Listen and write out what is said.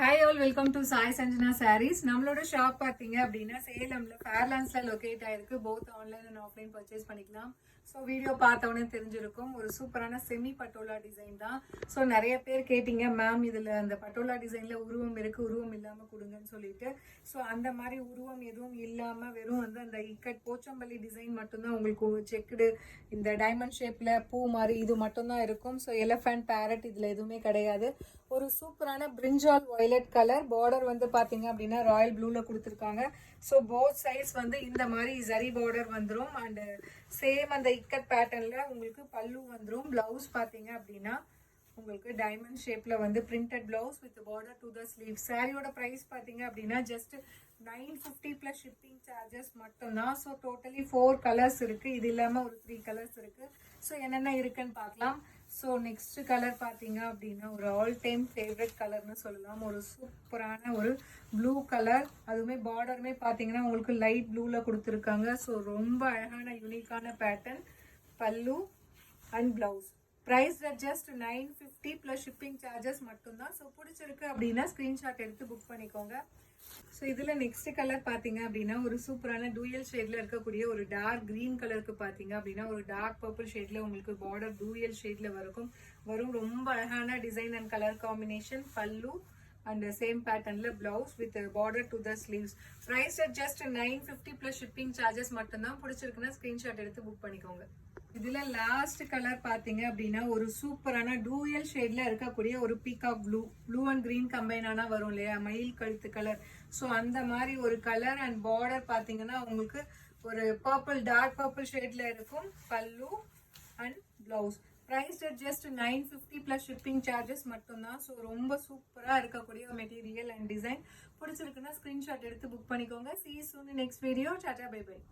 Hi all, welcome to Sai Sanjana Sarees. நம்மளோட shop பாத்தீங்க அப்படின்னா சேலம்ல ஃபேர்லாண்ட்ஸ்ல லொகேட் ஆயிருக்கு. Both online and offline purchase பண்ணிக்கலாம். ஸோ வீடியோ பார்த்தவொடனே தெரிஞ்சிருக்கும். ஒரு சூப்பரான செமி பட்டோலா டிசைன் தான். ஸோ நிறைய பேர் கேட்டீங்க, மேம் இதில் அந்த பட்டோலா டிசைனில் உருவம் இருக்குது, உருவம் இல்லாமல் கொடுங்கன்னு சொல்லிட்டு. ஸோ அந்த மாதிரி உருவம் எதுவும் இல்லாமல் வெறும் வந்து அந்த இக்கட் போச்சம்பள்ளி டிசைன் மட்டும்தான் உங்களுக்கு செக்குடு இந்த டைமண்ட் ஷேப்பில் பூ மாதிரி இது மட்டும்தான் இருக்கும். ஸோ எலஃபண்ட் பேரட் இதில் எதுவுமே கிடையாது. ஒரு சூப்பரான பிரிஞ்சால் வயலட் கலர் பார்டர் வந்து பார்த்தீங்க அப்படின்னா ராயல் ப்ளூவில் கொடுத்துருக்காங்க. ஸோ போத் சைஸ் வந்து இந்த மாதிரி ஜரி பார்டர் வந்துடும். அண்ட் சேம் அந்த இக்கட் பேட்டர்னில் உங்களுக்கு பல்லு வந்துடும். ப்ளவுஸ் பார்த்தீங்க அப்படின்னா உங்களுக்கு டைமண்ட் ஷேப்பில் வந்து printed blouse with border to the sleeve. சாரியோட ப்ரைஸ் பார்த்தீங்க அப்படின்னா ஜஸ்ட் 950 ப்ளஸ் ஷிப்பிங் சார்ஜஸ் மட்டும்தான். ஸோ டோட்டலி 4 கலர்ஸ் இருக்குது. இது இல்லாமல் ஒரு 3 கலர்ஸ் இருக்குது. ஸோ என்னென்ன இருக்குன்னு பார்க்கலாம். ஸோ நெக்ஸ்ட் கலர் பார்த்தீங்க அப்படின்னா ஒரு ஆல் டைம் ஃபேவரட் கலர்னு சொல்லலாம். ஒரு சூப்பரான ஒரு ப்ளூ கலர், அதுவுமே பார்டருமே பார்த்தீங்கன்னா உங்களுக்கு லைட் ப்ளூவில் கொடுத்துருக்காங்க. ஸோ ரொம்ப அழகான யூனிக்கான pattern, pallu and blouse. Price just 950 plus shipping charges மட்டும்தான். ஸோ பிடிச்சிருக்கு அப்படின்னா ஸ்க்ரீன்ஷாட் எடுத்து புக் பண்ணிக்கோங்க. ஸோ இதில் நெக்ஸ்ட் கலர் பார்த்தீங்க அப்படின்னா ஒரு சூப்பரான டூயல் ஷேடில் இருக்கக்கூடிய ஒரு டார்க் க்ரீன் கலருக்கு பார்த்தீங்க அப்படின்னா ஒரு டார்க் பர்பிள் ஷேடில் உங்களுக்கு பார்டர் டூயல் ஷேடில் வரும். ரொம்ப அழகான design and colour combination, pallu and same பேட்டர்ன்ல blouse with border to the sleeves. Price just 950 plus shipping charges மட்டும்தான். பிடிச்சிருக்குன்னா ஸ்க்ரீன்ஷாட் எடுத்து புக் பண்ணிக்கோங்க. இதுல லாஸ்ட் கலர் பாத்தீங்க அப்படின்னா ஒரு சூப்பரான டூயல் ஷேட்ல இருக்கக்கூடிய ஒரு peacock blue and green combine ஆனா வரும் இல்லையா, மயில் கழுத்து கலர். ஸோ அந்த மாதிரி ஒரு கலர் அண்ட் பார்டர் பாத்தீங்கன்னா உங்களுக்கு ஒரு பர்பிள் டார்க் பர்பிள் ஷேட்ல இருக்கும். Pallu and blouse. Price just 950 plus shipping charges மட்டும்தான். ஸோ ரொம்ப சூப்பராக இருக்கக்கூடிய மெட்டீரியல் அண்ட் டிசைன். பிடிச்சிருக்குன்னா ஸ்க்ரீன்ஷாட் எடுத்து புக் பண்ணிக்கோங்க. See you soon in next video. Tata, bye bye.